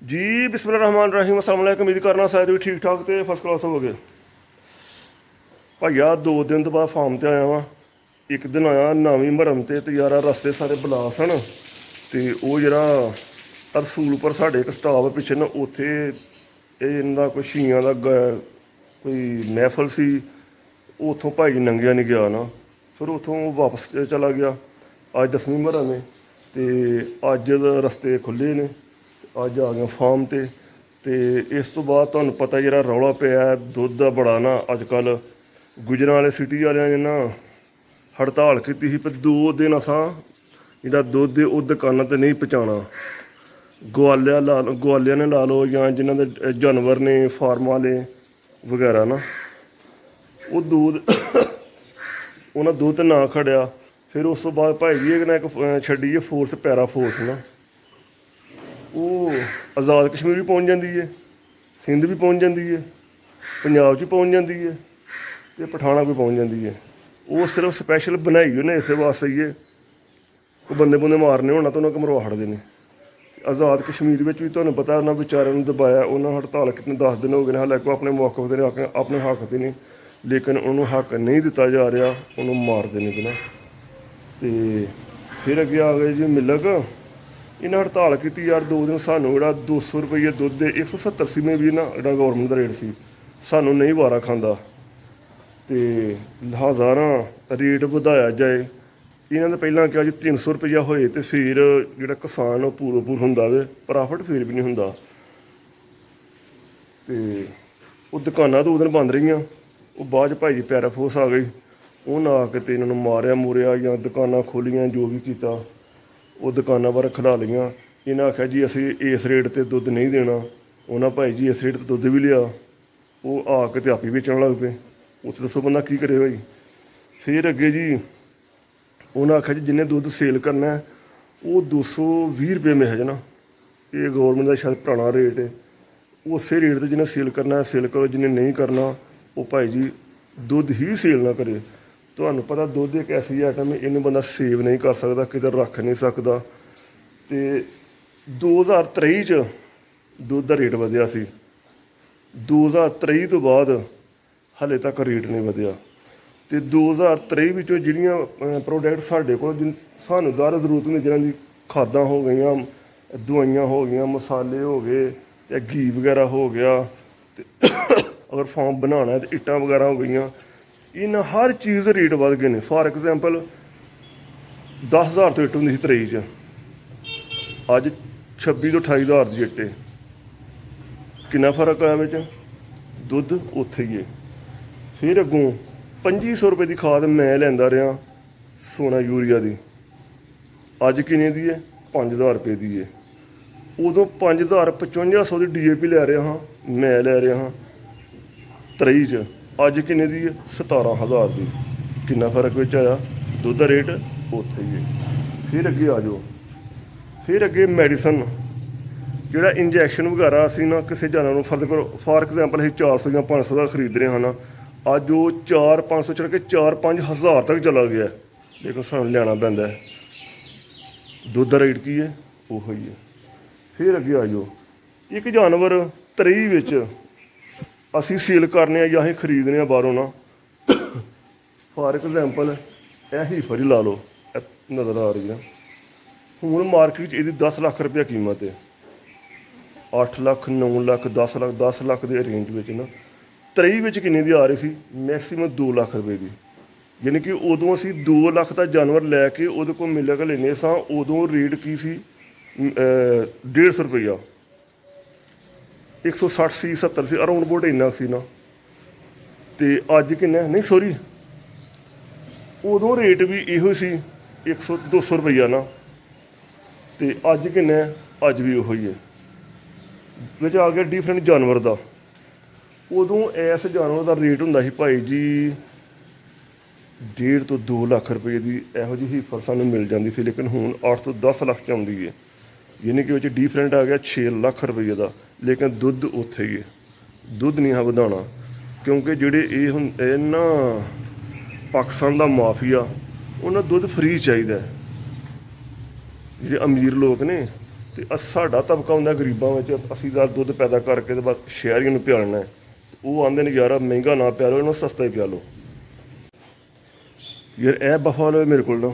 ਜੀ ਬਿਸਮਿल्लाह-रहमान-रहीम। अस्सलाम वालेकुम। उम्मीद करना शायद भी ठीक ठाक ਤੇ ਫਸਟ ਕਲਾਸ ਹੋਵੋਗੇ। ਭਾਈਆ 2 ਦਿਨ ਤੋਂ ਬਾਅਦ ਫਾਰਮ ਤੇ ਆਇਆ ਵਾਂ। ਇੱਕ ਦਿਨ ਆਇਆ ਨਵੀਂ ਮਰਮ ਤੇ ਯਾਰਾ ਰਸਤੇ ਸਾਰੇ ਬਲਾਸ ਹਨ ਤੇ ਉਹ ਜਿਹੜਾ ਰਸੂਲਪੁਰ ਸਾਡੇ ਇੱਕ ਸਟਾਪ ਪਿੱਛੇ ਨਾ ਉੱਥੇ ਇਹਨਾਂ ਦਾ ਕੋਈ ਸ਼ੀਆਂ ਦਾ ਕੋਈ ਮਹਿਫਲ ਸੀ। ਉੱਥੋਂ ਭਾਈ ਨੰਗਿਆ ਨਹੀਂ ਗਿਆ ਨਾ, ਫਿਰ ਉੱਥੋਂ ਵਾਪਸ ਚਲਾ ਗਿਆ। ਅੱਜ 10ਵੀਂ ਮਰਮ ਹੈ ਤੇ ਅੱਜ ਰਸਤੇ ਖੁੱਲ੍ਹੇ ਨੇ। ਅੱਜ ਆ ਗਿਆ ਫਾਰਮ ਤੇ ਇਸ ਤੋਂ ਬਾਅਦ ਤੁਹਾਨੂੰ ਪਤਾ ਜਿਹੜਾ ਰੌਲਾ ਪਿਆ ਦੁੱਧ ਦਾ ਬੜਾ ਨਾ ਅੱਜ ਕੱਲ੍ਹ ਗੁਜਰਾਂ ਵਾਲੇ ਸਿਟੀ ਵਾਲਿਆਂ ਨੇ ਨਾ ਹੜਤਾਲ ਕੀਤੀ ਸੀ। ਪਰ 2 ਦਿਨ ਅਸਾਂ ਜਿਹੜਾ ਦੁੱਧ ਉਹ ਦੁਕਾਨਾਂ 'ਤੇ ਨਹੀਂ ਪਹੁੰਚਾਉਣਾ। ਗਵਾਲਿਆਂ ਨੇ ਲਾ ਲਓ ਜਾਂ ਜਿਨ੍ਹਾਂ ਦੇ ਜਾਨਵਰ ਨੇ ਫਾਰਮ ਵਾਲੇ ਵਗੈਰਾ ਨਾ, ਉਹ ਦੁੱਧ ਉਹਨਾਂ ਦੁੱਧ ਨਾ ਖੜਿਆ। ਫਿਰ ਉਸ ਤੋਂ ਬਾਅਦ ਭਾਈ ਜੀ ਇੱਕ ਛੱਡੀ ਹੈ ਫੋਰਸ, ਪੈਰਾ ਫੋਰਸ ਨਾ, ਉਹ ਆਜ਼ਾਦ ਕਸ਼ਮੀਰ ਵੀ ਪਹੁੰਚ ਜਾਂਦੀ ਹੈ, ਸਿੰਧ ਵੀ ਪਹੁੰਚ ਜਾਂਦੀ ਹੈ, ਪੰਜਾਬ 'ਚ ਪਹੁੰਚ ਜਾਂਦੀ ਹੈ ਅਤੇ ਪਠਾਨਕੋਟ ਵੀ ਪਹੁੰਚ ਜਾਂਦੀ ਹੈ। ਉਹ ਸਿਰਫ ਸਪੈਸ਼ਲ ਬਣਾਈ ਉਹਨੇ ਇਸੇ ਵਾਸਤੇ ਹੀ ਹੈ। ਉਹ ਬੰਦੇ ਮਾਰਨੇ ਹੋਣਾ ਤਾਂ ਉਹਨਾਂ ਕੋਲ ਮਰਵਾ ਹਟਦੇ ਨੇ। ਆਜ਼ਾਦ ਕਸ਼ਮੀਰ ਵਿੱਚ ਵੀ ਤੁਹਾਨੂੰ ਪਤਾ ਉਹਨਾਂ ਵਿਚਾਰਿਆਂ ਨੂੰ ਦਬਾਇਆ, ਉਹਨਾਂ ਹੜਤਾਲ ਕਿਤਨੇ 10 ਦਿਨ ਹੋ ਗਏ ਨੇ, ਹਾਲਾਂਕਿ ਉਹ ਆਪਣੇ ਮੌਕੇ 'ਤੇ ਨੇ, ਆਪਣੇ ਹੱਕ 'ਤੇ ਨੇ, ਲੇਕਿਨ ਉਹਨੂੰ ਹੱਕ ਨਹੀਂ ਦਿੱਤਾ ਜਾ ਰਿਹਾ, ਉਹਨੂੰ ਮਾਰਦੇ ਨੇ ਪਹਿਲਾਂ। ਅਤੇ ਫਿਰ ਅੱਗੇ ਆ ਗਏ ਜੀ ਮਿਲਕ। ਇਹਨਾਂ ਹੜਤਾਲ ਕੀਤੀ ਯਾਰ 2 ਦਿਨ। ਸਾਨੂੰ ਜਿਹੜਾ 200 ਰੁਪਈਏ ਦੁੱਧ ਦੇ 170 ਸੀ ਮੈਂ ਵੀ ਨਾ ਜਿਹੜਾ ਗੌਰਮੈਂਟ ਦਾ ਰੇਟ ਸੀ, ਸਾਨੂੰ ਨਹੀਂ ਵਾਰਾ ਖਾਂਦਾ ਅਤੇ ਲਿਹਾਜ਼ਾ ਨਾ ਰੇਟ ਵਧਾਇਆ ਜਾਏ। ਇਹਨਾਂ ਨੇ ਪਹਿਲਾਂ ਕਿਹਾ ਜੀ 300 ਰੁਪਈਆ ਹੋਏ ਅਤੇ ਫਿਰ ਜਿਹੜਾ ਕਿਸਾਨ ਉਹ ਪੂਰ ਹੁੰਦਾ ਵੇ, ਪ੍ਰਾਫਿਟ ਫਿਰ ਵੀ ਨਹੀਂ ਹੁੰਦਾ। ਅਤੇ ਉਹ ਦੁਕਾਨਾਂ 2 ਦਿਨ ਬੰਦ ਰਹੀਆਂ। ਉਹ ਬਾਅਦ 'ਚ ਭਾਈ ਜੀ ਪੈਰਾ ਫੋਰਸ ਆ ਗਈ, ਉਹਨਾਂ ਆ ਕੇ ਅਤੇ ਇਹਨਾਂ ਨੂੰ ਮਾਰਿਆ ਮੁਰਿਆ ਜਾਂ ਦੁਕਾਨਾਂ ਖੋਲ੍ਹੀਆਂ, ਜੋ ਵੀ ਕੀਤਾ। ਉਹ ਦੁਕਾਨਾਂ ਬਾਰੇ ਖਿਲਾ ਲਈਆਂ। ਇਹਨਾਂ ਆਖਿਆ ਜੀ ਅਸੀਂ ਇਸ ਰੇਟ 'ਤੇ ਦੁੱਧ ਨਹੀਂ ਦੇਣਾ। ਉਹਨਾਂ ਭਾਈ ਜੀ ਇਸ ਰੇਟ 'ਤੇ ਦੁੱਧ ਵੀ ਲਿਆ। ਉਹ ਆ ਕੇ ਅਤੇ ਆਪ ਹੀ ਵੇਚਣ ਲੱਗ ਪਏ। ਉੱਥੇ ਦੱਸੋ ਬੰਦਾ ਕੀ ਕਰੇ ਭਾਈ। ਫਿਰ ਅੱਗੇ ਜੀ ਉਹਨਾਂ ਆਖਿਆ ਜੀ ਜਿਹਨੇ ਦੁੱਧ ਸੇਲ ਕਰਨਾ ਉਹ 220 ਰੁਪਏ ਮਹਿਜ ਨਾ, ਇਹ ਗੌਰਮੈਂਟ ਦਾ ਸ਼ਾਇਦ ਪੁਰਾਣਾ ਰੇਟ ਹੈ। ਉਸੇ ਰੇਟ 'ਤੇ ਜਿਹਨੇ ਸੇਲ ਕਰਨਾ ਸੇਲ ਕਰੋ, ਜਿਹਨੇ ਨਹੀਂ ਕਰਨਾ ਉਹ ਭਾਈ ਜੀ ਦੁੱਧ ਹੀ ਸੇਲ ਨਾ ਕਰੇ। ਤੁਹਾਨੂੰ ਪਤਾ ਦੁੱਧ ਇੱਕ ਐਸੀ ਆਈਟਮ ਹੈ, ਇਹਨੂੰ ਬੰਦਾ ਸੇਵ ਨਹੀਂ ਕਰ ਸਕਦਾ, ਕਿਤੇ ਰੱਖ ਨਹੀਂ ਸਕਦਾ। ਅਤੇ 2023 'ਚ ਦੁੱਧ ਦਾ ਰੇਟ ਵਧਿਆ ਸੀ। 2023 ਤੋਂ ਬਾਅਦ ਹਾਲੇ ਤੱਕ ਰੇਟ ਨਹੀਂ ਵਧਿਆ। ਅਤੇ 2023 ਵਿੱਚੋਂ ਜਿਹੜੀਆਂ ਪ੍ਰੋਡਕਟ ਸਾਡੇ ਕੋਲ ਸਾਨੂੰ ਦਰ ਜ਼ਰੂਰਤ ਨਹੀਂ, ਜਿਹਨਾਂ ਦੀ ਖਾਦਾਂ ਹੋ ਗਈਆਂ, ਦਵਾਈਆਂ ਹੋ ਗਈਆਂ, ਮਸਾਲੇ ਹੋ ਗਏ ਅਤੇ ਘੀ ਵਗੈਰਾ ਹੋ ਗਿਆ, ਅਤੇ ਅਗਰ ਫਾਰਮ ਬਣਾਉਣਾ ਹੈ ਤਾਂ ਇੱਟਾਂ ਵਗੈਰਾ ਹੋ ਗਈਆਂ, ਇਹਨਾਂ ਹਰ ਚੀਜ਼ ਦੇ ਰੇਟ ਵੱਧ ਗਏ ਨੇ। ਫਾਰ ਐਗਜ਼ਾਮਪਲ 10,000 ਤੋਂ ਇੱਟ ਹੁੰਦੀ ਸੀ 23 'ਚ, ਅੱਜ 26 ਤੋਂ 28,000 ਦੀ ਇੱਟ ਹੈ। ਕਿੰਨਾ ਫਰਕ ਆਇਆ ਵਿੱਚ? ਦੁੱਧ ਉੱਥੇ ਹੀ ਹੈ। ਫਿਰ ਅੱਗੋਂ 2500 ਰੁਪਏ ਦੀ ਖਾਦ ਮੈਂ ਲੈਂਦਾ ਰਿਹਾ ਸੋਨਾ ਯੂਰੀਆ ਦੀ, ਅੱਜ ਕਿੰਨੇ ਦੀ ਹੈ? 5,000 ਰੁਪਏ ਦੀ ਹੈ। ਉਦੋਂ 5,000 5500 ਦੀ DAP ਲੈ ਰਿਹਾ ਹਾਂ, ਮੈਂ ਲੈ ਰਿਹਾ ਹਾਂ 23 'ਚ, ਅੱਜ ਕਿੰਨੇ ਦੀ ਹੈ? 17,000 ਦੀ। ਕਿੰਨਾ ਫਰਕ ਵਿੱਚ ਆਇਆ? ਦੁੱਧ ਦਾ ਰੇਟ ਉੱਥੇ ਹੀ ਹੈ। ਫਿਰ ਅੱਗੇ ਆ ਜਾਓ। ਫਿਰ ਅੱਗੇ ਮੈਡੀਸਨ, ਜਿਹੜਾ ਇੰਜੈਕਸ਼ਨ ਵਗੈਰਾ ਅਸੀਂ ਨਾ ਕਿਸੇ ਜਾਨਵਰ ਨੂੰ ਫਰਕ ਕਰੋ, ਫਾਰ ਐਗਜ਼ਾਮਪਲ ਅਸੀਂ 400 ਜਾਂ 500 ਦਾ ਖਰੀਦ ਰਹੇ ਹਾਂ ਨਾ, ਅੱਜ ਉਹ 4-500 ਚੜ੍ਹ ਕੇ 4-5 ਹਜ਼ਾਰ ਤੱਕ ਚਲਾ ਗਿਆ, ਲੇਕਿਨ ਸਾਨੂੰ ਲਿਆਉਣਾ ਪੈਂਦਾ। ਦੁੱਧ ਦਾ ਰੇਟ ਕੀ ਹੈ? ਉਹੀ ਹੈ। ਫਿਰ ਅੱਗੇ ਆ ਜਾਓ। ਇੱਕ ਜਾਨਵਰ 23 ਵਿੱਚ ਅਸੀਂ ਸੇਲ ਕਰਨੇ ਆ ਜਾਂ ਅਸੀਂ ਖਰੀਦਣੇ ਆ ਬਾਹਰੋਂ ਨਾ, ਫਾਰ ਐਗਜ਼ਾਮਪਲ ਇਹ ਹੀਫਰ ਹੀ ਲਾ ਲਓ, ਨਜ਼ਰ ਆ ਰਹੀ ਆ, ਹੁਣ ਮਾਰਕੀਟ 'ਚ ਇਹਦੀ 10 ਲੱਖ ਰੁਪਇਆ ਕੀਮਤ ਹੈ। 8 ਲੱਖ 9 ਲੱਖ 10 ਲੱਖ ਦੇ ਰੇਂਜ ਵਿੱਚ ਨਾ। 23 ਵਿੱਚ ਕਿੰਨੇ ਦੀ ਆ ਰਹੀ ਸੀ? ਮੈਕਸੀਮਮ 2 ਲੱਖ ਰੁਪਏ ਦੀ। ਯਾਨੀ ਕਿ ਉਦੋਂ ਅਸੀਂ 2 ਲੱਖ ਦਾ ਜਾਨਵਰ ਲੈ ਕੇ ਉਹਦੇ ਕੋਲ ਮਿਲ ਕੇ ਲੈਂਦੇ ਸਾਂ। ਉਦੋਂ ਰੇਟ ਕੀ ਸੀ? 150 ਰੁਪਈਆ, 160 ਸੀ, 70 ਸੀ, ਅਰਾਊਂਡ ਅਬਾਊਟ ਇੰਨਾ ਸੀ ਨਾ। ਅਤੇ ਅੱਜ ਕਿੰਨਾ? ਨਹੀਂ ਸੋਰੀ, ਉਦੋਂ ਰੇਟ ਵੀ ਇਹੋ ਸੀ 200 ਰੁਪਈਆ ਨਾ, ਅਤੇ ਅੱਜ ਕਿੰਨਾ? ਅੱਜ ਵੀ ਉਹੀ ਹੈ। ਵਿੱਚ ਆ ਗਿਆ ਡਿਫਰੈਂਟ ਜਾਨਵਰ ਦਾ। ਉਦੋਂ ਇਸ ਜਾਨਵਰ ਦਾ ਰੇਟ ਹੁੰਦਾ ਸੀ ਭਾਈ ਜੀ 1.5 ਤੋਂ 2 ਲੱਖ ਰੁਪਏ ਦੀ ਇਹੋ ਜਿਹੀ ਹੀਫਰ ਸਾਨੂੰ ਮਿਲ ਜਾਂਦੀ ਸੀ, ਲੇਕਿਨ ਹੁਣ 8 ਤੋਂ 10 ਲੱਖ 'ਚ ਆਉਂਦੀ ਹੈ। ਯਾਨੀ ਕਿ ਵਿੱਚ ਡਿਫਰੈਂਟ ਆ ਗਿਆ 6 ਲੱਖ ਰੁਪਏ ਦਾ, ਲੇਕਿਨ ਦੁੱਧ ਉੱਥੇ ਹੀ ਹੈ। ਦੁੱਧ ਨਹੀਂ ਆ ਵਧਾਉਣਾ, ਕਿਉਂਕਿ ਜਿਹੜੇ ਇਹ ਨਾ ਪਾਕਿਸਤਾਨ ਦਾ ਮਾਫੀਆ, ਉਹਨਾਂ ਦੁੱਧ ਫਰੀ ਚਾਹੀਦਾ। ਜਿਹੜੇ ਅਮੀਰ ਲੋਕ ਨੇ ਤੇ ਸਾਡਾ ਤਬਕਾ ਹੁੰਦਾ ਗਰੀਬਾਂ ਵਿੱਚ, ਅਸੀਂ ਤਾਂ ਦੁੱਧ ਪੈਦਾ ਕਰਕੇ ਤੇ ਬਸ ਸ਼ਹਿਰੀਆਂ ਨੂੰ ਪਿਆਲਣਾ ਹੈ। ਉਹ ਆਉਂਦੇ ਨੇ ਯਾਰ ਮਹਿੰਗਾ ਨਾ ਪਿਆ ਲਓ, ਇਹਨਾਂ ਨੂੰ ਸਸਤਾ ਹੀ ਪਿਆ ਲਓ। ਯਾਰ ਇਹ ਬਫਾਲੋ ਮੇਰੇ ਕੋਲ ਨਾ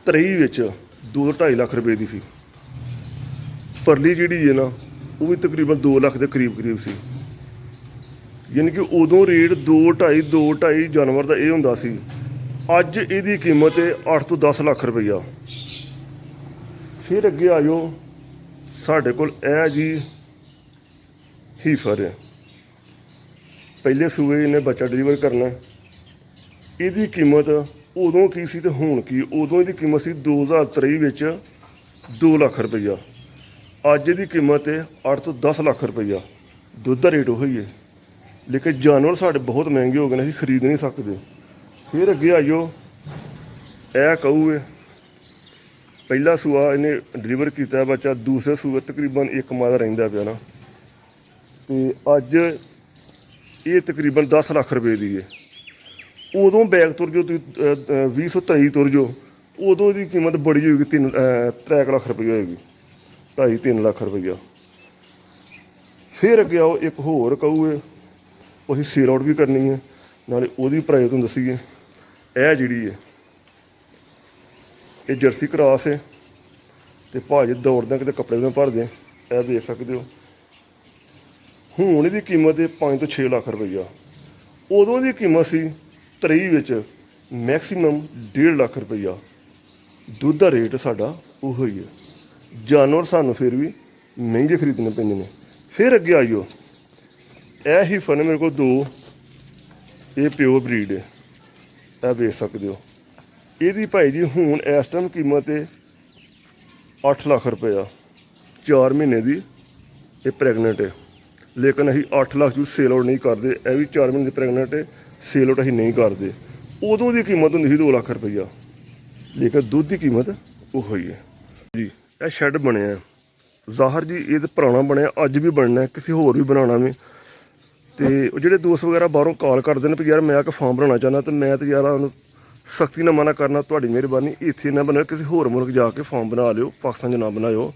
23 ਵਿੱਚ 2-2.5 ਲੱਖ ਰੁਪਏ ਦੀ ਸੀ। ਪਰਲੀ ਜਿਹੜੀ ਹੈ ਨਾ ਉਹ ਵੀ ਤਕਰੀਬਨ 2 ਲੱਖ ਦੇ ਕਰੀਬ ਸੀ। ਯਾਨੀ ਕਿ ਉਦੋਂ ਰੇਟ 2.5 ਜਾਨਵਰ ਦਾ ਇਹ ਹੁੰਦਾ ਸੀ। ਅੱਜ ਇਹਦੀ ਕੀਮਤ ਹੈ 8 ਤੋਂ 10 ਲੱਖ ਰੁਪਈਆ। ਫਿਰ ਅੱਗੇ ਆ ਜਾਓ, ਸਾਡੇ ਕੋਲ ਇਹ ਜੀ ਹੀਫਰ ਹੈ, ਪਹਿਲੇ ਸੂਏ ਇਹਨੇ ਬੱਚਾ ਡਿਲੀਵਰ ਕਰਨਾ। ਇਹਦੀ ਕੀਮਤ ਉਦੋਂ ਕੀ ਸੀ ਤੇ ਹੁਣ ਕੀ? ਉਦੋਂ ਇਹਦੀ ਕੀਮਤ ਸੀ 2023 ਵਿੱਚ 2 ਲੱਖ ਰੁਪਈਆ। ਅੱਜ ਇਹਦੀ ਕੀਮਤ ਹੈ 8 ਤੋਂ 10 ਲੱਖ ਰੁਪਈਆ। ਦੁੱਧ ਦਾ ਰੇਟ ਉਹੀ ਹੈ, ਲੇਕਿਨ ਜਾਨਵਰ ਸਾਡੇ ਬਹੁਤ ਮਹਿੰਗੇ ਹੋ ਗਏ ਨੇ, ਅਸੀਂ ਖਰੀਦ ਨਹੀਂ ਸਕਦੇ। ਫਿਰ ਅੱਗੇ ਆਇਓ, ਇਹ ਕਹੂ ਹੈ, ਪਹਿਲਾ ਸੂਆ ਇਹਨੇ ਡਿਲੀਵਰ ਕੀਤਾ ਬੱਚਾ, ਦੂਸਰੇ ਸੂਏ ਤਕਰੀਬਨ 1 ਮਾਹ ਦਾ ਰਹਿੰਦਾ ਪਿਆ ਨਾ, ਤੇ ਅੱਜ ਇਹ ਤਕਰੀਬਨ 10 ਲੱਖ ਰੁਪਏ ਦੀ ਹੈ। ਉਦੋਂ ਬੈਗ ਤੁਰ ਜੋ ਤੁਸੀਂ 2023 ਤੁਰ ਜੋ, ਉਦੋਂ ਇਹਦੀ ਕੀਮਤ ਬੜੀ ਹੋਏਗੀ 3 ਲੱਖ ਰੁਪਏ ਹੋਏਗੀ, 2.5-3 ਲੱਖ ਰੁਪਈਆ। ਫਿਰ ਅੱਗੇ ਆਓ, ਇੱਕ ਹੋਰ ਕਹੂ ਹੈ, ਉਹ ਅਸੀਂ ਸੇਲ ਆਊਟ ਵੀ ਕਰਨੀ ਹੈ, ਨਾਲੇ ਉਹਦੀ ਪ੍ਰਾਈਸ ਤੁਹਾਨੂੰ ਦੱਸੀਏ। ਇਹ ਜਿਹੜੀ ਹੈ ਇਹ ਜਰਸੀ ਕਰਾਸ ਹੈ, ਤੇ ਭਾਜੀ ਦੌੜਦਿਆਂ ਕਿਤੇ ਕੱਪੜੇ ਵੀ ਭਰਦੇ, ਇਹ ਦੇਖ ਸਕਦੇ ਹੋ। ਹੁਣ ਇਹਦੀ ਕੀਮਤ ਹੈ 5 ਤੋਂ 6 ਲੱਖ ਰੁਪਈਆ। ਉਦੋਂ ਦੀ ਕੀਮਤ ਸੀ 23 ਵਿੱਚ ਮੈਕਸੀਮਮ 1.5 ਲੱਖ ਰੁਪਈਆ। ਦੁੱਧ ਦਾ ਰੇਟ ਸਾਡਾ ਉਹੋ ਹੀ ਹੈ। ਜਾਨਵਰ ਸਾਨੂੰ ਫਿਰ ਵੀ ਮਹਿੰਗੇ ਖਰੀਦਣੇ ਪੈਂਦੇ ਨੇ। ਫਿਰ ਅੱਗੇ ਆਈਓ, ਇਹ ਹੀ ਫਨ ਮੇਰੇ ਕੋਲ 2, ਇਹ ਪਿਓਰ ਬਰੀਡ ਹੈ, ਇਹ ਵੇਖ ਸਕਦੇ ਹੋ। ਇਹਦੀ ਭਾਈ ਜੀ ਹੁਣ ਇਸ ਟਾਈਮ ਕੀਮਤ ਹੈ 8 ਲੱਖ ਰੁਪਇਆ। 4 ਮਹੀਨੇ ਦੀ ਇਹ ਪ੍ਰੈਗਨੈਂਟ ਹੈ, ਲੇਕਿਨ ਅਸੀਂ 8 ਲੱਖ 'ਚ ਸੇਲ ਆਊਟ ਨਹੀਂ ਕਰਦੇ। ਇਹ ਵੀ 4 ਮਹੀਨੇ ਦੀ ਪ੍ਰੈਗਨੈਂਟ ਹੈ, ਸੇਲ ਆਊਟ ਅਸੀਂ ਨਹੀਂ ਕਰਦੇ। ਉਦੋਂ ਦੀ ਕੀਮਤ ਹੁੰਦੀ ਸੀ 2 ਲੱਖ ਰੁਪਈਆ, ਲੇਕਿਨ ਦੁੱਧ ਦੀ ਕੀਮਤ ਉਹੋ ਹੀ ਹੈ ਜੀ। ਇਹ ਸ਼ੈੱਡ ਬਣਿਆ ਜ਼ਾਹਰ ਜੀ, ਇਹ ਤਾਂ ਪੁਰਾਣਾ ਬਣਿਆ, ਅੱਜ ਵੀ ਬਣਨਾ, ਕਿਸੇ ਹੋਰ ਵੀ ਬਣਾਉਣਾ ਵੀ। ਅਤੇ ਉਹ ਜਿਹੜੇ ਦੋਸਤ ਵਗੈਰਾ ਬਾਹਰੋਂ ਕਾਲ ਕਰਦੇ ਨੇ ਵੀ ਯਾਰ ਮੈਂ ਇੱਕ ਫਾਰਮ ਬਣਾਉਣਾ ਚਾਹੁੰਦਾ, ਅਤੇ ਮੈਂ ਤਾਂ ਯਾਰ ਉਹਨੂੰ ਸਖਤੀ ਨਾਲ ਮਨਾ ਕਰਨਾ, ਤੁਹਾਡੀ ਮਿਹਰਬਾਨੀ। ਇੱਥੇ ਨਾ ਬਣਾਓ, ਕਿਸੇ ਹੋਰ ਮੁਲਕ ਜਾ ਕੇ ਫਾਰਮ ਬਣਾ ਲਿਓ, ਪਾਕਿਸਤਾਨ 'ਚ ਨਾ ਬਣਾਇਓ,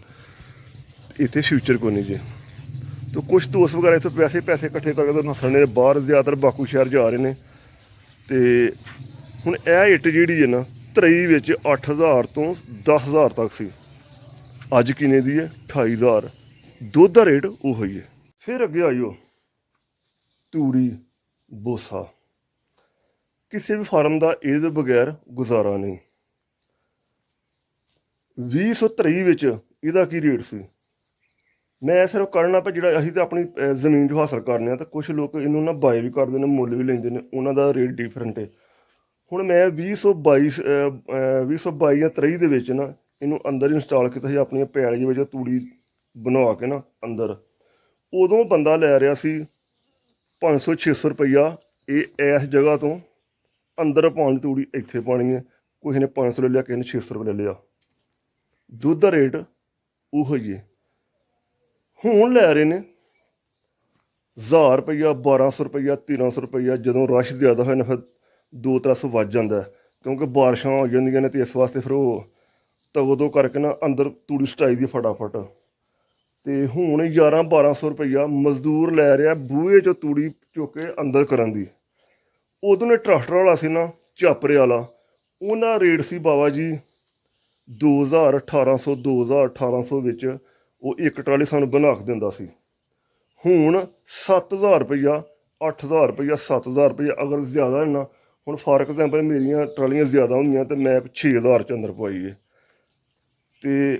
ਇੱਥੇ ਫਿਊਚਰ ਕੋਈ ਨਹੀਂ ਜੀ। ਅਤੇ ਕੁਛ ਦੋਸਤ ਵਗੈਰਾ ਇੱਥੋਂ ਪੈਸੇ ਇਕੱਠੇ ਕਰਕੇ ਨਸਲ ਨੇ ਬਾਹਰ ਜ਼ਿਆਦਾਤਰ ਬਾਕੂ ਸ਼ਹਿਰ ਜਾ ਰਹੇ ਨੇ। ਅਤੇ ਹੁਣ ਇਹ ਇੱਟ ਜਿਹੜੀ ਹੈ ਨਾ 23 ਵਿੱਚ 8,000 ਤੋਂ 10,000 ਤੱਕ ਸੀ, ਅੱਜ ਕਿੰਨੇ ਦੀ ਹੈ? 28,000। ਦੁੱਧ ਦਾ ਰੇਟ ਉਹੋ ਹੀ ਹੈ। ਫਿਰ ਅੱਗੇ ਆਇਓ, ਤੂੜੀ ਬੋਸਾ, ਕਿਸੇ ਵੀ ਫਾਰਮ ਦਾ ਇਹਦੇ ਬਗੈਰ ਗੁਜ਼ਾਰਾ ਨਹੀਂ। 2023 ਵਿੱਚ ਇਹਦਾ ਕੀ ਰੇਟ ਸੀ? ਮੈਂ ਸਿਰਫ ਕਰਨਾ ਪਰ ਜਿਹੜਾ ਅਸੀਂ ਤਾਂ ਆਪਣੀ ਜ਼ਮੀਨ 'ਚੋਂ ਹਾਸਲ ਕਰਨੇ ਆ, ਤਾਂ ਕੁਛ ਲੋਕ ਇਹਨੂੰ ਨਾ ਬਾਏ ਵੀ ਕਰਦੇ ਨੇ, ਮੁੱਲ ਵੀ ਲੈਂਦੇ ਨੇ, ਉਹਨਾਂ ਦਾ ਰੇਟ ਡਿਫਰੈਂਟ ਹੈ। ਹੁਣ ਮੈਂ 2022 ਜਾਂ 23 ਦੇ ਵਿੱਚ ਨਾ ਇਹਨੂੰ ਅੰਦਰ ਇੰਸਟਾਲ ਕੀਤਾ ਸੀ ਆਪਣੀਆਂ ਪੈਲੀਆਂ ਵਿੱਚ, ਤੂੜੀ ਬਣਾ ਕੇ ਨਾ ਅੰਦਰ। ਉਦੋਂ ਬੰਦਾ ਲੈ ਰਿਹਾ ਸੀ 500-600 ਰੁਪਈਆ ਇਹ ਇਸ ਜਗ੍ਹਾ ਤੋਂ ਅੰਦਰ ਪਾਉਣ ਦੀ ਤੂੜੀ, ਇੱਥੇ ਪਾਉਣੀ ਹੈ। ਕਿਸੇ ਨੇ 500 ਲੈ ਲਿਆ, ਕਿਸੇ ਨੇ 600 ਰੁਪਏ ਲੈ ਲਿਆ। ਦੁੱਧ ਦਾ ਰੇਟ ਉਹੋ ਹੀ ਹੈ। ਹੁਣ ਲੈ ਰਹੇ ਨੇ 1000 ਰੁਪਈਆ, 1200 ਰੁਪਈਆ, 1300 ਰੁਪਈਆ। ਜਦੋਂ ਰਸ਼ ਜ਼ਿਆਦਾ ਹੋਇਆ ਨਾ ਫਿਰ 200-300 ਵੱਜ ਜਾਂਦਾ, ਕਿਉਂਕਿ ਬਾਰਿਸ਼ਾਂ ਹੋ ਜਾਂਦੀਆਂ ਨੇ, ਅਤੇ ਇਸ ਵਾਸਤੇ ਫਿਰ ਉਹ ਤਗੋ ਕਰਕੇ ਨਾ ਅੰਦਰ ਤੂੜੀ ਸਟਾਈ ਦੀ ਫਟਾਫਟ। ਅਤੇ ਹੁਣ 1100-1200 ਰੁਪਈਆ ਮਜ਼ਦੂਰ ਲੈ ਰਿਹਾ ਬੂਹੇ 'ਚੋਂ ਤੂੜੀ ਚੁੱਕ ਕੇ ਅੰਦਰ ਕਰਨ ਦੀ। ਉਦੋਂ ਨੇ ਟਰੈਕਟਰ ਵਾਲਾ ਸੀ ਨਾ, ਝਾਪਰੇ ਵਾਲਾ, ਉਹਨਾਂ ਰੇਟ ਸੀ ਬਾਬਾ ਜੀ 2018 ਵਿੱਚ ਉਹ ਇੱਕ ਟਰਾਲੀ ਸਾਨੂੰ ਬਣਾ ਕੇ ਦਿੰਦਾ ਸੀ। ਹੁਣ 7,000 ਰੁਪਈਆ, 8,000 ਰੁਪਈਆ, 7,000 ਰੁਪਈਆ। ਅਗਰ ਜ਼ਿਆਦਾ ਨਾ, ਹੁਣ ਫਾਰ ਐਗਜ਼ਾਮਪਲ ਮੇਰੀਆਂ ਟਰਾਲੀਆਂ ਜ਼ਿਆਦਾ ਹੁੰਦੀਆਂ ਅਤੇ ਮੈਂ 6,000 'ਚ ਅੰਦਰ ਪਵਾਈ ਹੈ, ਅਤੇ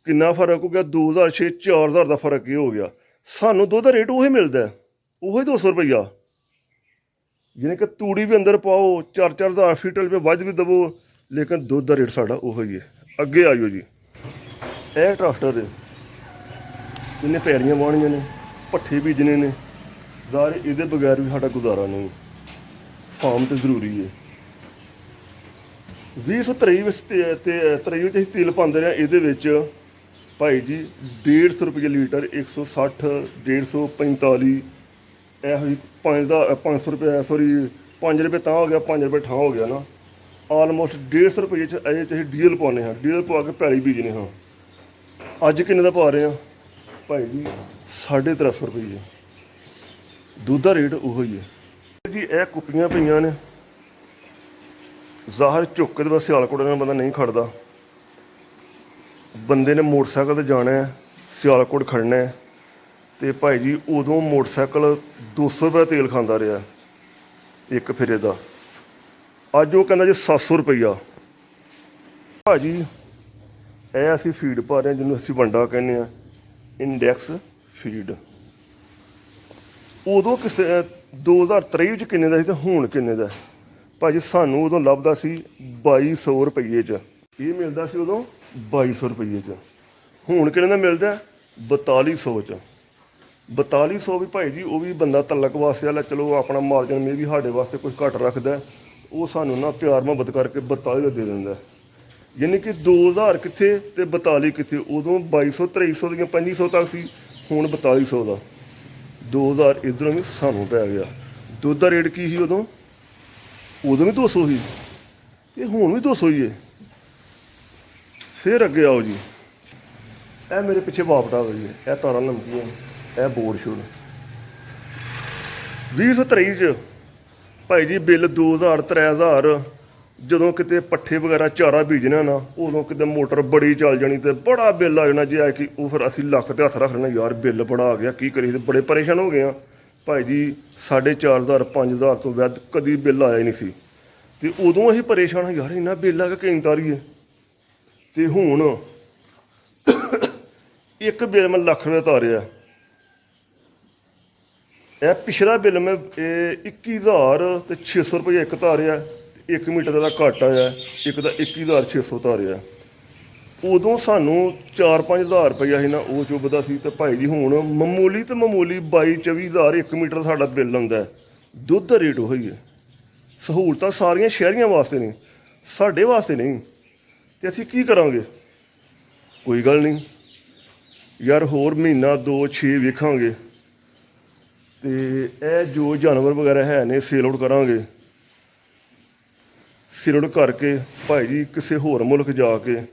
ਕਿੰਨਾ ਫਰਕ ਹੋ ਗਿਆ? 2,000-4,000 ਦਾ ਫਰਕ ਇਹ ਹੋ ਗਿਆ। ਸਾਨੂੰ ਦੁੱਧ ਦਾ ਰੇਟ ਉਹੀ ਮਿਲਦਾ, ਉਹੀ 200 ਰੁਪਈਆ। ਯਾਨੀ ਕਿ ਤੂੜੀ ਵੀ ਅੰਦਰ ਪਾਓ, 4,000 ਫੀਟਲ ਰੁਪਏ ਵੱਧ ਵੀ ਦੇਵੋ, ਲੇਕਿਨ ਦੁੱਧ ਦਾ ਰੇਟ ਸਾਡਾ ਉਹੋ ਹੀ ਹੈ। ਅੱਗੇ ਆਇਓ ਜੀ, ਇਹ ਟਰੈਕਟਰ ਹੈ, ਇਹਨੇ ਪੈੜੀਆਂ ਵਾਹਣੀਆਂ ਨੇ, ਭੱਠੇ ਬੀਜਣੇ ਨੇ, ਜ਼ਾਹਰ ਇਹਦੇ ਬਗੈਰ ਵੀ ਸਾਡਾ ਗੁਜ਼ਾਰਾ ਨਹੀਂ। ਫਾਰਮ ਤਾਂ ਜ਼ਰੂਰੀ ਹੈ। 2023 ਵਿੱਚ ਅਸੀਂ ਤੇਲ ਪਾਉਂਦੇ ਰਹੇ, ਇਹਦੇ ਵਿੱਚ ਭਾਈ ਜੀ 150 ਰੁਪਏ ਲੀਟਰ, 160, 150, 45, ਇਹੋ ਜਿਹੀ 500 ਰੁਪਏ, ਸੋਰੀ 5 ਰੁਪਏ ਤਾਂ ਹੋ ਗਿਆ, 5 ਰੁਪਏ ਠਾਂ ਹੋ ਗਿਆ ਨਾ। ਆਲਮੋਸਟ 150 ਰੁਪਏ 'ਚ ਇਹਦੇ 'ਚ ਅਸੀਂ ਡੀਜ਼ਲ ਪਾਉਂਦੇ ਹਾਂ, ਡੀਜ਼ਲ ਪਵਾ ਕੇ ਪੈਲੀ ਬੀਜਦੇ ਹਾਂ। ਅੱਜ ਕਿੰਨੇ ਦਾ ਪਾ ਰਹੇ ਆ ਭਾਈ ਜੀ? 350 ਰੁਪਏ। ਦੁੱਧ ਦਾ ਰੇਟ ਉਹੋ ਹੀ ਹੈ ਜੀ। ਇਹ ਕੁੱਪੀਆਂ ਪਈਆਂ ਨੇ, ਜ਼ਾਹਰ ਚੁੱਕ ਕੇ ਬਸ ਸਿਆਲਕੋਟ ਨਾਲ ਬੰਦਾ ਨਹੀਂ ਖੜਦਾ। ਬੰਦੇ ਨੇ ਮੋਟਰਸਾਈਕਲ 'ਤੇ ਜਾਣਾ ਹੈ, ਸਿਆਲਕੋਟ ਖੜਨਾ ਹੈ, ਅਤੇ ਭਾਈ ਜੀ ਉਦੋਂ ਮੋਟਰਸਾਈਕਲ 200 ਰੁਪਏ ਤੇਲ ਖਾਂਦਾ ਰਿਹਾ ਇੱਕ ਫੇਰੇ ਦਾ। ਅੱਜ ਉਹ ਕਹਿੰਦਾ ਜੀ 700 ਰੁਪਈਆ। ਭਾਅ ਜੀ ਇਹ ਅਸੀਂ ਫੀਡ ਪਾ ਰਹੇ ਹਾਂ, ਜਿਹਨੂੰ ਅਸੀਂ ਵੰਡਾ ਕਹਿੰਦੇ ਹਾਂ, ਇੰਡੈਕਸ ਫੀਡ। ਉਦੋਂ ਕਿਸ 2023 'ਚ ਕਿੰਨੇ ਦਾ ਸੀ ਅਤੇ ਹੁਣ ਕਿੰਨੇ ਦਾ? ਭਾਅ ਜੀ ਸਾਨੂੰ ਉਦੋਂ ਲੱਭਦਾ ਸੀ 2200 ਰੁਪਈਏ 'ਚ, ਇਹ ਮਿਲਦਾ ਸੀ ਉਦੋਂ 2200 ਰੁਪਈਏ 'ਚ। ਹੁਣ ਕਿੰਨੇ ਦਾ ਮਿਲਦਾ? 4200 'ਚ। 4200 ਵੀ ਭਾਈ ਜੀ ਉਹ ਵੀ ਬੰਦਾ ਤਲਕ ਵਾਸਤੇ ਵਾਲਾ, ਚਲੋ ਆਪਣਾ ਮਾਰਜਨ ਮੇ ਵੀ ਸਾਡੇ ਵਾਸਤੇ ਕੁਝ ਘੱਟ ਰੱਖਦਾ, ਉਹ ਸਾਨੂੰ ਨਾ ਪਿਆਰ ਮੁਹੱਬਤ ਕਰਕੇ 42 ਦਾ ਦੇ ਦਿੰਦਾ। ਯਾਨੀ ਕਿ 2000 ਕਿੱਥੇ ਅਤੇ 42 ਕਿੱਥੇ। ਉਦੋਂ 2200 2300 ਦੀਆਂ 2500 ਤੱਕ ਸੀ, ਹੁਣ 4200 ਦਾ। 2000 ਇੱਧਰੋਂ ਵੀ ਸਾਨੂੰ ਪੈ ਗਿਆ। ਦੁੱਧ ਦਾ ਰੇਟ ਕੀ ਸੀ ਉਦੋਂ? ਉਦੋਂ ਵੀ 200 ਸੀ ਅਤੇ ਹੁਣ ਵੀ 200 ਹੀ ਹੈ। ਫਿਰ ਅੱਗੇ ਆਓ ਜੀ, ਇਹ ਮੇਰੇ ਪਿੱਛੇ ਵਾਪਟਾ ਵਾ ਜੀ, ਇਹ ਤਾਰਾਂ ਲੰਮਕੀਆਂ, ਇਹ ਬੋਰਡ ਸ਼ੋਰ। 2023 'ਚ ਭਾਈ ਜੀ ਬਿੱਲ 2000 3000। ਜਦੋਂ ਕਿਤੇ ਪੱਠੇ ਵਗੈਰਾ ਚਾਰਾ ਬੀਜਣਾ ਨਾ, ਉਦੋਂ ਕਿਤੇ ਮੋਟਰ ਬੜੀ ਚੱਲ ਜਾਣੀ ਅਤੇ ਬੜਾ ਬਿੱਲ ਆ ਜਾਣਾ ਜੀ। ਆ ਕਿ ਉਹ ਫਿਰ ਅਸੀਂ ਲੱਕ 'ਤੇ ਹੱਥ ਰੱਖ ਲੈਣਾ, ਯਾਰ ਬਿੱਲ ਬੜਾ ਆ ਗਿਆ, ਕੀ ਕਰੀਏ? ਅਤੇ ਬੜੇ ਪਰੇਸ਼ਾਨ ਹੋ ਗਏ ਹਾਂ ਭਾਈ ਜੀ। 4500 5000 ਤੋਂ ਵੱਧ ਕਦੀ ਬਿੱਲ ਆਇਆ ਹੀ ਨਹੀਂ ਸੀ, ਅਤੇ ਉਦੋਂ ਅਸੀਂ ਪਰੇਸ਼ਾਨ ਹਾਂ, ਯਾਰ ਇੰਨਾ ਬਿੱਲ ਆ ਕੇ ਕਿਵੇਂ ਤਾਰੀਏ? ਅਤੇ ਹੁਣ ਇੱਕ ਬਿੱਲ ਮੈਂ ਲੱਖ ਰੁਪਏ ਤਾਰਿਆ। ਇਹ ਪਿਛਲਾ ਬਿੱਲ ਮੈਂ 21600 ਰੁਪਏ ਇੱਕ ਤਾਰਿਆ, 1 ਮੀਟਰ ਦਾ ਘੱਟ ਆਇਆ, ਇੱਕ ਦਾ 21600 ਤਾਰਿਆ। ਉਦੋਂ ਸਾਨੂੰ 4-5000 ਰੁਪਈਆ ਸੀ ਨਾ ਉਹ ਚੁੱਭਦਾ ਸੀ, ਅਤੇ ਭਾਈ ਜੀ ਹੁਣ ਮਾਮੂਲੀ ਤੋਂ ਮਾਮੂਲੀ 22-24 1 ਮੀਟਰ ਸਾਡਾ ਬਿੱਲ ਆਉਂਦਾ। ਦੁੱਧ ਦਾ ਰੇਟ ਉਹੀ ਹੈ। ਸਹੂਲਤਾਂ ਸਾਰੀਆਂ ਸ਼ਹਿਰੀਆਂ ਵਾਸਤੇ ਨੇ, ਸਾਡੇ ਵਾਸਤੇ ਨਹੀਂ। ਅਤੇ ਅਸੀਂ ਕੀ ਕਰਾਂਗੇ? ਕੋਈ ਗੱਲ ਨਹੀਂ ਯਾਰ, ਹੋਰ ਮਹੀਨਾ 2-6 ਵੇਖਾਂਗੇ, ਅਤੇ ਇਹ ਜੋ ਜਾਨਵਰ ਵਗੈਰਾ ਹੈ ਨੇ ਸੇਲ ਆਊਟ ਕਰਾਂਗੇ। ਸੇਲ ਆਊਟ ਕਰਕੇ ਭਾਈ ਜੀ ਕਿਸੇ ਹੋਰ ਮੁਲਕ ਜਾ ਕੇ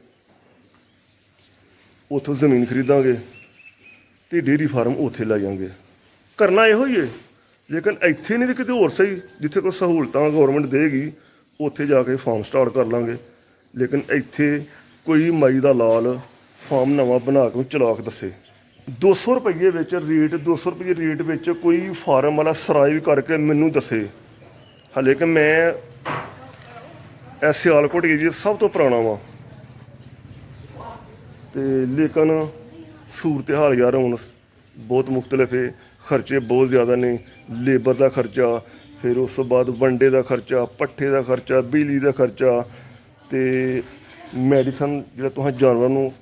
ਉੱਥੋਂ ਜ਼ਮੀਨ ਖਰੀਦਾਂਗੇ ਅਤੇ ਡੇਅਰੀ ਫਾਰਮ ਉੱਥੇ ਲੈ ਜਾਵਾਂਗੇ। ਕਰਨਾ ਇਹੋ ਹੀ ਹੈ। ਲੇਕਿਨ ਇੱਥੇ ਨਹੀਂ ਤਾਂ ਕਿਤੇ ਹੋਰ ਸਹੀ, ਜਿੱਥੇ ਕੋਈ ਸਹੂਲਤਾਂ ਗੌਰਮੈਂਟ ਦੇਗੀ ਉੱਥੇ ਜਾ ਕੇ ਫਾਰਮ ਸਟਾਰਟ ਕਰ ਲਾਂਗੇ। ਲੇਕਿਨ ਇੱਥੇ ਕੋਈ ਮਾਈ ਦਾ ਲਾਲ ਫਾਰਮ ਨਵਾਂ ਬਣਾ ਕੇ ਚਲਾ ਕੇ ਦੱਸੇ 200 ਰੁਪਈਏ ਵਿੱਚ ਰੇਟ, 200 ਰੁਪਈਏ ਰੇਟ ਵਿੱਚ ਕੋਈ ਫਾਰਮ ਵਾਲਾ ਸਰਾਈ ਕਰਕੇ ਮੈਨੂੰ ਦੱਸੇ। ਹਾਲੇ ਕਿ ਮੈਂ ਇਹ ਸਿਆਲਕੋਟ ਏਰੀਆ ਸਭ ਤੋਂ ਪੁਰਾਣਾ ਵਾ, ਅਤੇ ਲੇਕਿਨ ਸੂਰਤ ਹਾਲ ਯਾਰ ਹੁਣ ਬਹੁਤ ਮੁਖਤਲਿਫ ਹੈ। ਖਰਚੇ ਬਹੁਤ ਜ਼ਿਆਦਾ ਨੇ, ਲੇਬਰ ਦਾ ਖਰਚਾ, ਫਿਰ ਉਸ ਤੋਂ ਬਾਅਦ ਵੰਡੇ ਦਾ ਖਰਚਾ, ਪੱਠੇ ਦਾ ਖਰਚਾ, ਬਿਜਲੀ ਦਾ ਖਰਚਾ, ਅਤੇ ਮੈਡੀਸਨ ਜਿਹੜਾ ਤੁਸੀਂ ਜਾਨਵਰ ਨੂੰ,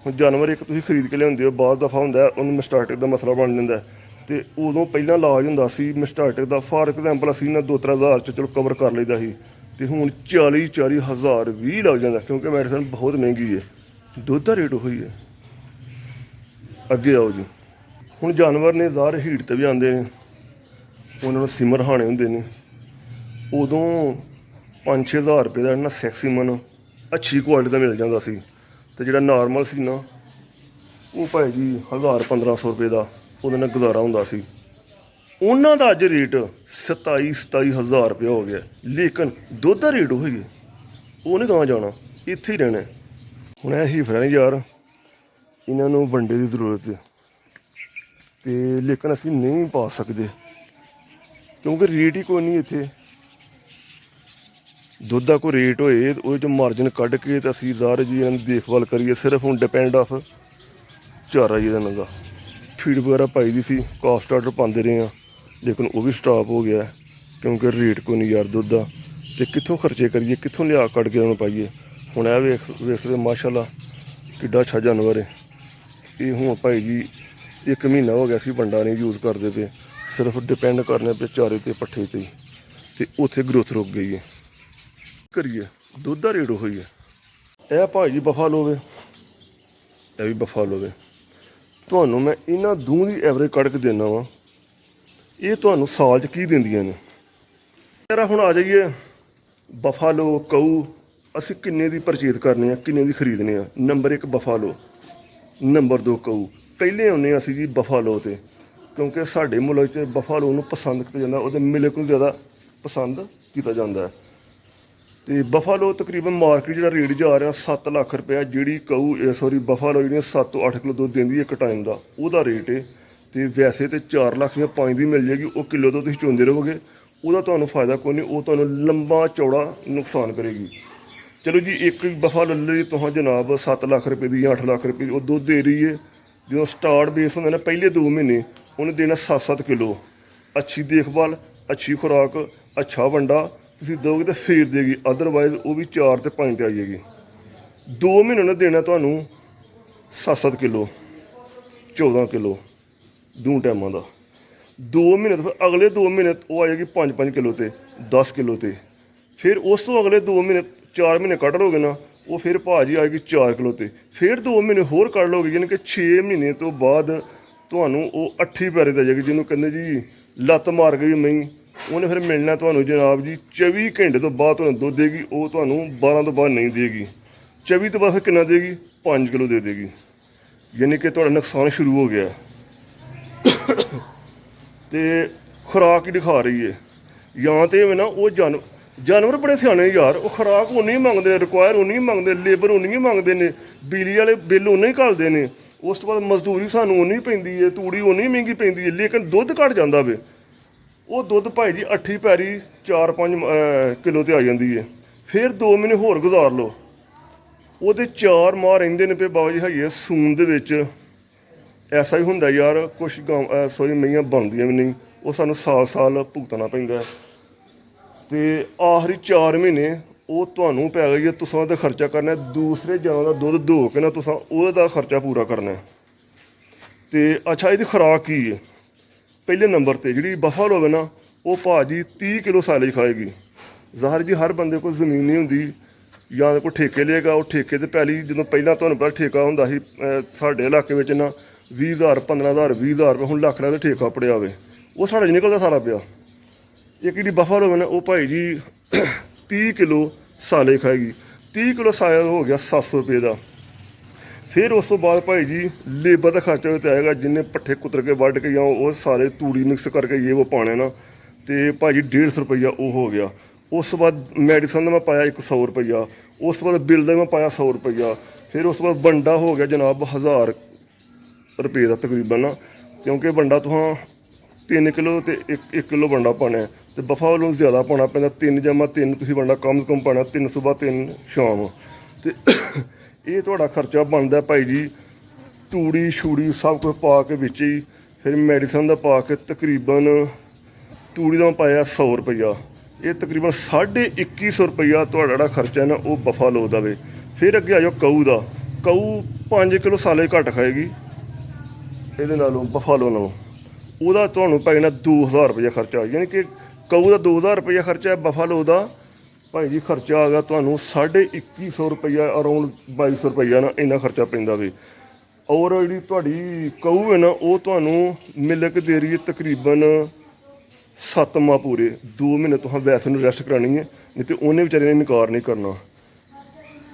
ਹੁਣ ਜਾਨਵਰ ਇੱਕ ਤੁਸੀਂ ਖਰੀਦ ਕੇ ਲਿਆਉਂਦੇ ਹੋ, ਬਾਹਰ ਦਫਾ ਹੁੰਦਾ, ਉਹਨੂੰ ਮਿਸਟਾਟਿਕ ਦਾ ਮਸਲਾ ਬਣ ਜਾਂਦਾ। ਅਤੇ ਉਦੋਂ ਪਹਿਲਾਂ ਇਲਾਜ ਹੁੰਦਾ ਸੀ ਮਿਸਟਾਟਿਕ ਦਾ, ਫਾਰ ਐਗਜ਼ਾਮਪਲ ਅਸੀਂ ਨਾ 2-3 ਹਜ਼ਾਰ 'ਚ ਚਲੋ ਕਵਰ ਕਰ ਲਈਦਾ ਸੀ, ਅਤੇ ਹੁਣ 40-40 ਹਜ਼ਾਰ ਵੀ ਲੱਗ ਜਾਂਦਾ, ਕਿਉਂਕਿ ਮੈਡੀਸਨ ਬਹੁਤ ਮਹਿੰਗੀ ਹੈ। ਦੁੱਧ ਦਾ ਰੇਟ ਉਹੀ ਹੈ। ਅੱਗੇ ਆਓ ਜੀ, ਹੁਣ ਜਾਨਵਰ ਨੇ ਜ਼ਾਹਰ ਹੀਟ 'ਤੇ ਵੀ ਆਉਂਦੇ ਨੇ, ਉਹਨਾਂ ਨੂੰ ਸਿਮਰ ਹਾਣੇ ਹੁੰਦੇ ਨੇ। ਉਦੋਂ 5-6 ਹਜ਼ਾਰ ਰੁਪਏ ਦਾ ਨਾ ਸੈਕਸੀਮਨ ਅੱਛੀ ਕੁਆਲਿਟੀ ਦਾ ਮਿਲ ਜਾਂਦਾ ਸੀ, ਅਤੇ ਜਿਹੜਾ ਨਾਰਮਲ ਸੀ ਨਾ ਉਹ ਭਾਈ ਜੀ 1000-1500 ਰੁਪਏ ਦਾ ਉਹਦੇ ਨਾਲ ਗੁਜ਼ਾਰਾ ਹੁੰਦਾ ਸੀ। ਉਹਨਾਂ ਦਾ ਅੱਜ ਰੇਟ 27-27 ਹਜ਼ਾਰ ਰੁਪਇਆ ਹੋ ਗਿਆ। ਲੇਕਿਨ ਦੁੱਧ ਦਾ ਰੇਟ ਉਹੀ ਹੈ, ਉਹ ਨਹੀਂ ਗਾਂ ਜਾਣਾ, ਇੱਥੇ ਹੀ ਰਹਿਣਾ। ਹੁਣ ਇਹ ਹੀਫਰਾਂ ਨੇ ਯਾਰ, ਇਹਨਾਂ ਨੂੰ ਵੰਡੇ ਦੀ ਜ਼ਰੂਰਤ ਹੈ, ਅਤੇ ਲੇਕਿਨ ਅਸੀਂ ਨਹੀਂ ਪਾ ਸਕਦੇ ਕਿਉਂਕਿ ਰੇਟ ਹੀ ਕੋਈ ਨਹੀਂ ਇੱਥੇ। ਦੁੱਧ ਦਾ ਕੋਈ ਰੇਟ ਹੋਏ ਉਹਦੇ 'ਚ ਮਾਰਜਨ ਕੱਢ ਕੇ ਤਾਂ ਅਸੀਂ ਜ਼ਾਹਰ ਜੀ ਇਹਨਾਂ ਦੀ ਦੇਖਭਾਲ ਕਰੀਏ। ਸਿਰਫ ਹੁਣ ਡਿਪੈਂਡ ਆਫ ਚਾਰਾ ਜੀ ਇਹਨਾਂ ਦਾ। ਫੀਡ ਵਗੈਰਾ ਪਾਈ ਦੀ ਸੀ, ਕਾਫ ਸਟਾਰਟਰ ਪਾਉਂਦੇ ਰਹੇ ਹਾਂ, ਲੇਕਿਨ ਉਹ ਵੀ ਸਟਾਪ ਹੋ ਗਿਆ ਕਿਉਂਕਿ ਰੇਟ ਕੋਈ ਨਹੀਂ ਯਾਰ ਦੁੱਧ ਦਾ, ਅਤੇ ਕਿੱਥੋਂ ਖਰਚੇ ਕਰੀਏ, ਕਿੱਥੋਂ ਲਿਆ ਕੱਢ ਕੇ ਉਹਨੂੰ ਪਾਈਏ। ਹੁਣ ਇਹ ਵੇਖ ਸਕਦੇ ਮਾਸ਼ਾਅੱਲਾ ਕਿੱਡਾ ਅੱਛਾ ਜਾਨਵਰ ਹੈ। ਇਹ ਹੁਣ ਭਾਈ ਜੀ 1 ਮਹੀਨਾ ਹੋ ਗਿਆ ਸੀ ਵੰਡਾ ਨਹੀਂ ਯੂਜ਼ ਕਰਦੇ ਪਏ, ਸਿਰਫ ਡਿਪੈਂਡ ਕਰਨੇ ਪਏ ਚਾਰੇ 'ਤੇ ਪੱਠੇ 'ਤੇ, ਅਤੇ ਉੱਥੇ ਗਰੋਥ ਰੁਕ ਗਈ ਹੈ। ਕਰੀਏ ਦੁੱਧ ਦਾ ਰੇਟ ਉਹੀ ਹੈ। ਇਹ ਭਾਈ ਜੀ ਬਫਾਲੋ ਵੇ, ਇਹ ਵੀ ਬਫਾਲੋ ਵੇ। ਤੁਹਾਨੂੰ ਮੈਂ ਇਹਨਾਂ ਦੋਹਾਂ ਦੀ ਐਵਰੇਜ ਕੱਢ ਕੇ ਦਿੰਦਾ ਵਾਂ, ਇਹ ਤੁਹਾਨੂੰ ਸਾਲ 'ਚ ਕੀ ਦਿੰਦੀਆਂ ਨੇ। ਯਾਰ ਹੁਣ ਆ ਜਾਈਏ ਬਫਾਲੋ ਕਊ, ਅਸੀਂ ਕਿੰਨੇ ਦੀ ਪਰਚੇਜ਼ ਕਰਨੀ ਆ, ਕਿੰਨੇ ਦੀ ਖਰੀਦਣੀ ਆ। Number 1 buffalo, number 2 cow. ਪਹਿਲੇ ਆਉਂਦੇ ਅਸੀਂ ਜੀ ਬਫਾਲੋ 'ਤੇ, ਕਿਉਂਕਿ ਸਾਡੇ ਮੁਲਕ 'ਚ ਬਫਾਲੋ ਨੂੰ ਪਸੰਦ ਕੀਤਾ ਜਾਂਦਾ, ਉਹਦੇ ਮਿਲਕ ਨੂੰ ਜ਼ਿਆਦਾ ਪਸੰਦ ਕੀਤਾ ਜਾਂਦਾ ਹੈ। ਤੇ ਬਫਾਲੋ ਤਕਰੀਬਨ ਮਾਰਕੀਟ ਜਿਹੜਾ ਰੇਟ ਜਾ ਰਿਹਾ 7 ਲੱਖ ਰੁਪਇਆ, ਜਿਹੜੀ ਕਊ ਸੌਰੀ ਬਫਾਲੋ ਜਿਹੜੀਆਂ 7 ਤੋਂ 8 ਕਿਲੋ ਦੁੱਧ ਦਿੰਦੀ ਇੱਕ ਟਾਈਮ ਦਾ, ਉਹਦਾ ਰੇਟ ਹੈ। ਤੇ ਵੈਸੇ ਤੇ 4 ਲੱਖ ਜਾਂ 5 ਦੀ ਮਿਲ ਜਾਏਗੀ, ਉਹ ਕਿਲੋ ਤੋਂ ਤੁਸੀਂ ਚੁੰਦੇ ਰਹੋਗੇ, ਉਹਦਾ ਤੁਹਾਨੂੰ ਫਾਇਦਾ ਕੋਈ ਨਹੀਂ, ਉਹ ਤੁਹਾਨੂੰ ਲੰਬਾ ਚੌੜਾ ਨੁਕਸਾਨ ਕਰੇਗੀ। ਚਲੋ ਜੀ ਇੱਕ ਬਫਾਲੋ ਲੈ ਲਈ ਤੁਹਾਂ ਜਨਾਬ 7 ਲੱਖ ਰੁਪਏ ਦੀ ਜਾਂ 8 ਲੱਖ ਰੁਪਏ ਦੀ, ਉਹ ਦੁੱਧ ਦੇ ਰਹੀ ਹੈ। ਜਦੋਂ ਸਟਾਰਟ ਬੇਸ ਹੁੰਦਾ ਨਾ ਪਹਿਲੇ 2 ਮਹੀਨੇ ਉਹਨੇ ਦੇਣਾ 7-7 ਕਿਲੋ, ਅੱਛੀ ਦੇਖਭਾਲ, ਅੱਛੀ ਖੁਰਾਕ, ਅੱਛਾ ਵੰਡਾ ਤੁਸੀਂ ਦੋਗੇ ਤਾਂ ਫੇਰ ਦੇਗੀ, ਅਦਰਵਾਈਜ਼ ਉਹ ਵੀ 4 ਤੇ 5 ਤੇ ਆ ਜਾਏਗੀ। 2 ਮਹੀਨੇ ਉਹਨੇ ਦੇਣਾ ਤੁਹਾਨੂੰ 7-7 ਕਿਲੋ, 14 ਕਿਲੋ 2 ਟਾਈਮਾਂ ਦਾ। 2 ਮਹੀਨੇ ਤੋਂ ਫਿਰ ਅਗਲੇ 2 ਮਹੀਨੇ ਉਹ ਆ ਜਾਏਗੀ 5-5 ਕਿਲੋ ਤੇ 10 ਕਿਲੋ ਤੇ। ਫਿਰ ਉਸ ਤੋਂ ਅਗਲੇ 2 ਮਹੀਨੇ 4 ਮਹੀਨੇ ਕੱਢ ਲਓਗੇ ਨਾ, ਉਹ ਫਿਰ ਭਾਜੀ ਆਏਗੀ 4 ਕਿਲੋ ਤੇ। ਫਿਰ 2 ਮਹੀਨੇ ਹੋਰ ਕੱਢ ਲਓਗੇ, ਯਾਨੀ ਕਿ 6 ਮਹੀਨੇ ਤੋਂ ਬਾਅਦ ਤੁਹਾਨੂੰ ਉਹ 8 ਪੈਰੇ ਤੇ ਜਾਏਗੀ, ਜਿਹਨੂੰ ਕਹਿੰਦੇ ਜੀ ਲੱਤ ਮਾਰ ਗਈ ਮਹੀਂ। ਉਹਨੇ ਫਿਰ ਮਿਲਣਾ ਤੁਹਾਨੂੰ ਜਨਾਬ ਜੀ 24 ਘੰਟੇ ਤੋਂ ਬਾਅਦ ਤੁਹਾਨੂੰ ਦੁੱਧ ਦੇਗੀ, ਉਹ ਤੁਹਾਨੂੰ 12 ਤੋਂ ਬਾਅਦ ਨਹੀਂ ਦੇਗੀ। 24 ਤੋਂ ਬਾਅਦ ਫਿਰ ਕਿੰਨਾ ਦੇਗੀ? 5 ਕਿਲੋ ਦੇ ਦੇਗੀ, ਯਾਨੀ ਕਿ ਤੁਹਾਡਾ ਨੁਕਸਾਨ ਸ਼ੁਰੂ ਹੋ ਗਿਆ। ਤੇ ਖੁਰਾਕ ਹੀ ਦਿਖਾ ਰਹੀ ਹੈ ਜਾਂ ਤੇ ਨਾ ਉਹ ਜਾਨਵਰ ਬੜੇ ਸਿਆਣੇ ਯਾਰ, ਉਹ ਖੁਰਾਕ ਉਨੀ ਹੀ ਮੰਗਦੇ ਨੇ, ਰਿਕੁਆਇਰ ਉਨੀ ਹੀ ਮੰਗਦੇ, ਲੇਬਰ ਉਨੀ ਹੀ ਮੰਗਦੇ ਨੇ, ਬਿਜਲੀ ਵਾਲੇ ਬਿੱਲ ਉਨੇ ਹੀ ਘੱਲਦੇ ਨੇ, ਉਸ ਤੋਂ ਬਾਅਦ ਮਜ਼ਦੂਰੀ ਸਾਨੂੰ ਉਨੀ ਹੀ ਪੈਂਦੀ ਹੈ, ਤੂੜੀ ਉਨੀ ਹੀ ਮਹਿੰਗੀ ਪੈਂਦੀ ਹੈ, ਲੇਕਿਨ ਦੁੱਧ ਘੱਟ ਜਾਂਦਾ ਵੇ। ਉਹ ਦੁੱਧ ਭਾਈ ਜੀ 8 ਪੈਰੀ 4-5 ਕਿਲੋ ਤੇ ਆ ਜਾਂਦੀ ਹੈ। ਫਿਰ 2 ਮਹੀਨੇ ਹੋਰ ਗੁਜ਼ਾਰ ਲਓ, ਉਹਦੇ 4 ਮਾਹ ਰਹਿੰਦੇ ਨੇ ਪਏ ਬਾਬਾ ਜੀ ਹੈਗੇ ਸੂਣ ਦੇ ਵਿੱਚ। ਐਸਾ ਹੀ ਹੁੰਦਾ ਯਾਰ, ਕੁਛ ਸੋਰੀ ਮਈਆਂ ਬਣਦੀਆਂ ਵੀ ਨਹੀਂ, ਉਹ ਸਾਨੂੰ ਸਾਲ ਭੁਗਤਣਾ ਪੈਂਦਾ। ਤੇ ਆਖਰੀ 4 ਮਹੀਨੇ ਉਹ ਤੁਹਾਨੂੰ ਪੈ ਗਈ ਹੈ, ਤੁਸੀਂ ਉਹਦਾ ਖਰਚਾ ਕਰਨਾ, ਦੂਸਰੇ ਜਾਨਵਰ ਦਾ ਦੁੱਧ ਧੋ ਕੇ ਨਾ ਤੁਸੀਂ ਉਹਦਾ ਖਰਚਾ ਪੂਰਾ ਕਰਨਾ। ਤੇ ਅੱਛਾ ਇਹਦੀ ਖੁਰਾਕ ਕੀ ਹੈ? ਪਹਿਲੇ ਨੰਬਰ 'ਤੇ ਜਿਹੜੀ ਬਫਾਲੋ ਹੋਵੇ ਨਾ, ਉਹ ਭਾਜੀ 30 ਕਿਲੋ ਸਾਈਲੇਜ ਖਾਏਗੀ। ਜ਼ਾਹਰ ਜੀ ਹਰ ਬੰਦੇ ਕੋਲ ਜ਼ਮੀਨ ਨਹੀਂ ਹੁੰਦੀ, ਜਾਂ ਕੋਈ ਠੇਕੇ ਲਏਗਾ, ਉਹ ਠੇਕੇ 'ਤੇ ਪਹਿਲੀ ਜਦੋਂ ਪਹਿਲਾਂ ਤੁਹਾਨੂੰ ਪਤਾ ਠੇਕਾ ਹੁੰਦਾ ਸੀ ਸਾਡੇ ਇਲਾਕੇ ਵਿੱਚ ਨਾ 20,000 15,000 20,000 ਰੁਪਏ, ਹੁਣ ਲੱਖ ਦਾ ਠੇਕਾ ਪੜਿਆ ਹੋਵੇ, ਉਹ ਸਾਡੇ 'ਚ ਨਿਕਲਦਾ ਸਾਰਾ ਪਿਆ। ਇੱਕ ਜਿਹੜੀ ਬਫਾਲੋ ਹੋਵੇ ਨਾ, ਉਹ ਭਾਈ ਜੀ 30 ਕਿਲੋ ਸਾਲੇ ਖਾਏਗੀ। 30 ਕਿਲੋ ਸਾਲੇ ਹੋ ਗਿਆ 700 ਰੁਪਏ ਦਾ। ਫਿਰ ਉਸ ਤੋਂ ਬਾਅਦ ਭਾਈ ਜੀ ਲੇਬਰ ਦਾ ਖਰਚਾ ਤੇ ਆਏਗਾ, ਜਿੰਨੇ ਪੱਠੇ ਕੁਤਰ ਕੇ ਵੱਢ ਕੇ ਜਾਂ ਉਹ ਸਾਰੇ ਤੂੜੀ ਮਿਕਸ ਕਰਕੇ ਇਹ ਉਹ ਪਾਣੇ ਨਾ, ਤੇ ਭਾਈ ਜੀ 150 ਰੁਪਈਆ ਉਹ ਹੋ ਗਿਆ। ਉਸ ਤੋਂ ਬਾਅਦ ਮੈਡੀਸਨ ਦਾ ਮੈਂ ਪਾਇਆ 100 ਰੁਪਈਆ, ਉਸ ਤੋਂ ਬਾਅਦ ਬਿੱਲ ਦਾ ਮੈਂ ਪਾਇਆ 100 ਰੁਪਈਆ। ਫਿਰ ਉਸ ਤੋਂ ਬਾਅਦ ਵੰਡਾ ਹੋ ਗਿਆ ਜਨਾਬ 1000 ਰੁਪਏ ਦਾ ਤਕਰੀਬਨ ਨਾ, ਕਿਉਂਕਿ ਵੰਡਾ ਤੁਹਾਂ 3 ਕਿਲੋ ਤੇ 1 ਕਿਲੋ ਵੰਡਾ ਪਾਉਣਾ, ਤੇ ਬਫਾਲੋ ਨੂੰ ਜ਼ਿਆਦਾ ਪਾਉਣਾ ਪੈਂਦਾ। 3 ਤੁਸੀਂ ਵੰਡਾ ਕਮ ਤੋਂ ਕਮ ਪਾਉਣਾ, 3 ਸੁਬਾਹ 3 ਸ਼ਾਮ। ਤੇ ਇਹ ਤੁਹਾਡਾ ਖਰਚਾ ਬਣਦਾ ਭਾਈ ਜੀ, ਤੂੜੀ ਛੂੜੀ ਸਭ ਕੁਝ ਪਾ ਕੇ ਵਿੱਚ ਹੀ। ਫਿਰ ਮੈਡੀਸਨ ਦਾ ਪਾ ਕੇ ਤਕਰੀਬਨ ਤੂੜੀ ਦਾ ਪਾਇਆ 100 ਰੁਪਈਆ, ਇਹ ਤਕਰੀਬਨ 2150 ਰੁਪਈਆ ਤੁਹਾਡਾ ਜਿਹੜਾ ਖਰਚਾ ਨਾ ਉਹ ਬਫਾਲੋ ਦਾ ਵੇ। ਫਿਰ ਅੱਗੇ ਆ ਜਾਓ ਕਊ ਦਾ। ਕਊ 5 ਕਿਲੋ ਸਾਲੇ ਘੱਟ ਖਾਏਗੀ ਇਹਦੇ ਨਾਲੋਂ, ਬਫਾਲੋ ਨਾਲੋਂ। ਉਹਦਾ ਤੁਹਾਨੂੰ ਪੈ ਜਾਣਾ 2000 ਰੁਪਈਆ ਖਰਚਾ, ਯਾਨੀ ਕਿ ਕਊ ਦਾ 2000 ਰੁਪਈਆ ਖਰਚਾ ਹੈ, ਬਫਾਲੋ ਦਾ ਭਾਈ ਜੀ ਖਰਚਾ ਆ ਗਿਆ ਤੁਹਾਨੂੰ 2150 ਰੁਪਈਆ, ਅਰਾਊਂਡ 2200 ਰੁਪਈਆ ਨਾ ਇੰਨਾ ਖਰਚਾ ਪੈਂਦਾ ਵੇ। ਔਰ ਜਿਹੜੀ ਤੁਹਾਡੀ ਕਊ ਹੈ ਨਾ, ਉਹ ਤੁਹਾਨੂੰ ਮਿਲਕ ਦੇ ਰਹੀ ਹੈ ਤਕਰੀਬਨ 7 ਮਾਹ ਪੂਰੇ। 2 ਮਹੀਨੇ ਤੁਸੀਂ ਵੈਸੇ ਨੂੰ ਰੈਸਟ ਕਰਾਉਣੀ ਹੈ, ਨਹੀਂ ਤੇ ਉਹਨੇ ਵਿਚਾਰੇ ਨੇ ਇਨਕਾਰ ਨਹੀਂ ਕਰਨਾ।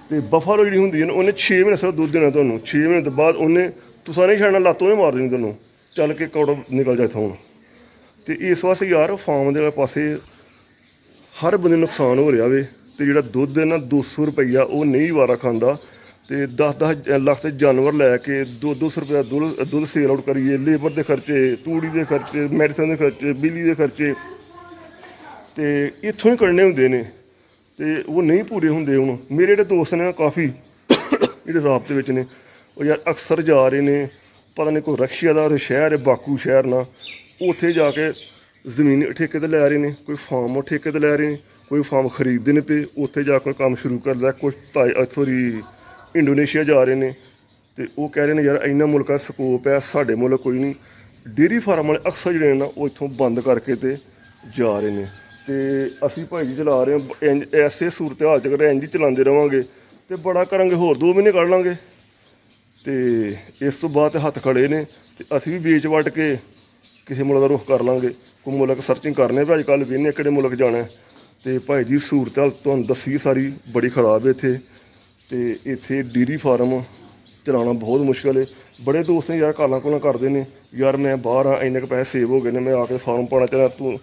ਤੇ ਬਫਾਲੋ ਜਿਹੜੀ ਹੁੰਦੀ ਹੈ ਨਾ, ਉਹਨੇ 6 ਮਹੀਨੇ ਸਿਰਫ ਦੁੱਧ ਦੇਣਾ ਤੁਹਾਨੂੰ। 6 ਮਹੀਨੇ ਤੋਂ ਬਾਅਦ ਉਹਨੇ ਤੁਸੀਂ ਨਹੀਂ ਛੱਡਣਾ, ਲੱਤੋਂ ਹੀ ਮਾਰ ਦੇਣੀ ਤੁਹਾਨੂੰ, ਚੱਲ ਕੇ ਕੌੜਾ ਨਿਕਲ ਜਾ ਇੱਥੋਂ। ਤੇ ਇਸ ਵਾਸਤੇ ਯਾਰ ਫਾਰਮ ਦੇ ਪਾਸੇ ਹਰ ਬੰਦੇ ਨੂੰ ਨੁਕਸਾਨ ਹੋ ਰਿਹਾ ਵੇ। ਤੇ ਜਿਹੜਾ ਦੁੱਧ ਹੈ ਨਾ 200 ਰੁਪਈਆ ਉਹ ਨਹੀਂ ਵਾਰਾ ਖਾਂਦਾ, ਤੇ 10-10 ਲੱਖ ਦੇ ਜਾਨਵਰ ਲੈ ਕੇ 200 ਰੁਪਇਆ ਦੁੱਧ ਸੇਲ ਆਊਟ ਕਰੀਏ, ਲੇਬਰ ਦੇ ਖਰਚੇ, ਤੂੜੀ ਦੇ ਖਰਚੇ, ਮੈਡੀਸਨ ਦੇ ਖਰਚੇ, ਬਿਜਲੀ ਦੇ ਖਰਚੇ, ਤੇ ਇੱਥੋਂ ਹੀ ਕੱਢਣੇ ਹੁੰਦੇ ਨੇ, ਤੇ ਉਹ ਨਹੀਂ ਪੂਰੇ ਹੁੰਦੇ। ਹੁਣ ਮੇਰੇ ਜਿਹੜੇ ਦੋਸਤ ਨੇ ਨਾ ਕਾਫੀ ਜਿਹੜੇ ਰਾਬਤੇ ਵਿੱਚ ਨੇ, ਉਹ ਯਾਰ ਅਕਸਰ ਜਾ ਰਹੇ ਨੇ, ਪਤਾ ਨਹੀਂ ਕੋਈ ਰਕਸ਼ੀਆ ਦਾ ਸ਼ਹਿਰ ਹੈ ਬਾਕੂ ਸ਼ਹਿਰ ਨਾਲ, ਉੱਥੇ ਜਾ ਕੇ ਜ਼ਮੀਨ ਠੇਕੇ 'ਤੇ ਲੈ ਰਹੇ ਨੇ, ਕੋਈ ਫਾਰਮ ਉਹ ਠੇਕੇ 'ਤੇ ਲੈ ਰਹੇ ਨੇ, ਕੋਈ ਫਾਰਮ ਖਰੀਦਦੇ ਨੇ ਪਏ, ਉੱਥੇ ਜਾ ਕੇ ਕੰਮ ਸ਼ੁਰੂ ਕਰਦਾ। ਕੁਛ ਸੋਰੀ ਇੰਡੋਨੇਸ਼ੀਆ ਜਾ ਰਹੇ ਨੇ, ਤੇ ਉਹ ਕਹਿ ਰਹੇ ਨੇ ਯਾਰ ਇੰਨਾ ਮੁਲਕਾਂ ਦਾ ਸਕੋਪ ਹੈ, ਸਾਡੇ ਮੁਲਕ ਕੋਈ ਨਹੀਂ। ਡੇਅਰੀ ਫਾਰਮ ਵਾਲੇ ਅਕਸਰ ਜਿਹੜੇ ਨੇ ਨਾ ਉਹ ਇੱਥੋਂ ਬੰਦ ਕਰਕੇ ਤੇ ਜਾ ਰਹੇ ਨੇ। ਤੇ ਅਸੀਂ ਭਾਈ ਜੀ ਚਲਾ ਰਹੇ ਹਾਂ ਐਸੇ ਸੂਰਤ ਹਾਲ 'ਚ, ਅਗਰ ਇੰਝ ਹੀ ਚਲਾਉਂਦੇ ਰਹਾਂਗੇ ਤੇ ਬੜਾ ਕਰਾਂਗੇ, ਹੋਰ 2 ਮਹੀਨੇ ਕੱਢ ਲਾਂਗੇ। ਤੇ ਇਸ ਤੋਂ ਬਾਅਦ ਹੱਥ ਖੜੇ ਨੇ, ਤੇ ਅਸੀਂ ਵੀ ਵੇਚ ਵੱਟ ਕੇ ਕਿਸੇ ਮੁਲਕ ਦਾ ਰੁੱਖ ਕਰ ਲਾਂਗੇ। ਕੋਈ ਮੁਲਕ ਸਰਚਿੰਗ ਕਰਨੇ ਵੀ ਅੱਜ ਕੱਲ੍ਹ ਵੇਖਦੇ ਕਿਹੜੇ ਮੁਲਕ ਜਾਣਾ। ਤੇ ਭਾਈ ਜੀ ਸੂਰਤ ਹਾਲ ਤੁਹਾਨੂੰ ਦੱਸੀ ਸਾਰੀ ਬੜੀ ਖਰਾਬ ਹੈ ਇੱਥੇ। ਤੇ ਇੱਥੇ ਡੇਅਰੀ ਫਾਰਮ ਚਲਾਉਣਾ ਬਹੁਤ ਮੁਸ਼ਕਲ ਹੈ। ਬੜੇ ਦੋਸਤ ਨੇ ਯਾਰ ਕਾਲਾਂ ਕਰਦੇ ਨੇ, ਯਾਰ ਮੈਂ ਬਾਹਰ ਆ, ਇੰਨੇ ਕੁ ਪੈਸੇ ਸੇਵ ਹੋ ਗਏ ਨੇ, ਮੈਂ ਆ ਕੇ ਫਾਰਮ ਪਾਉਣਾ ਚਾਹੁੰਦਾ,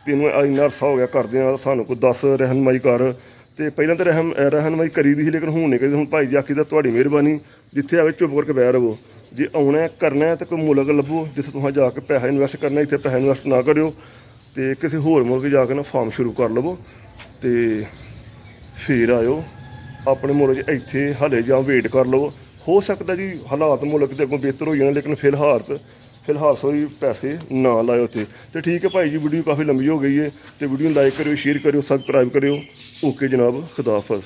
ਤੈਨੂੰ ਇੰਨਾ ਅਰਸਾ ਹੋ ਗਿਆ ਕਰਦਿਆਂ, ਸਾਨੂੰ ਕੋਈ 10 ਰਹਿਨਮਾਈ ਕਰ। ਤੇ ਪਹਿਲਾਂ ਤਾਂ ਰਹਿਨਮਾਈ ਕਰੀ ਦੀ ਸੀ, ਲੇਕਿਨ ਹੁਣ ਨਹੀਂ ਕਰੀ। ਹੁਣ ਭਾਈ ਜੀ ਆਖੀ ਦਾ ਤੁਹਾਡੀ ਮਿਹਰਬਾਨੀ, ਜਿੱਥੇ ਆਵੇ ਚੁੱਪ ਕਰਕੇ ਬਹਿ ਰਹੋ। ਜੇ ਆਉਣਾ ਕਰਨਾ ਤਾਂ ਕੋਈ ਮੁਲਕ ਲੱਭੋ ਜਿੱਥੇ ਤੁਸੀਂ ਜਾ ਕੇ ਪੈਸਾ ਇਨਵੈਸਟ ਕਰਨਾ, ਇੱਥੇ ਪੈਸਾ ਇਨਵੈਸਟ ਨਾ ਕਰਿਓ ਤੇ ਕਿਸੇ ਹੋਰ ਮੁਲਕ ਜਾ ਕੇ ਨਾ ਫਾਰਮ ਸ਼ੁਰੂ ਕਰ ਲਵੋ ਤੇ ਫਿਰ ਆਇਓ ਆਪਣੇ ਮੁਲਕ 'ਚ। ਇੱਥੇ ਹਾਲੇ ਜਾਂ ਵੇਟ ਕਰ ਲਵੋ, ਹੋ ਸਕਦਾ ਜੀ ਹਾਲਾਤ ਮੁਲਕ ਦੇ ਅੱਗੋਂ ਬਿਹਤਰ ਹੋ ਜਾਣ, ਲੇਕਿਨ ਫਿਲਹਾਲ ਸੋਈ ਪੈਸੇ ਨਾ ਲਾਇਓ ਉੱਥੇ। ਤੇ ਠੀਕ ਹੈ ਭਾਈ ਜੀ, ਵੀਡੀਓ ਕਾਫੀ ਲੰਬੀ ਹੋ ਗਈ ਹੈ ਤੇ ਵੀਡੀਓ ਨੂੰ ਲਾਈਕ ਕਰਿਓ, ਸ਼ੇਅਰ ਕਰਿਓ, ਸਬਸਕ੍ਰਾਈਬ ਕਰਿਓ। ਓਕੇ ਜਨਾਬ, ਖੁਦਾ ਹਾਫਿਜ਼।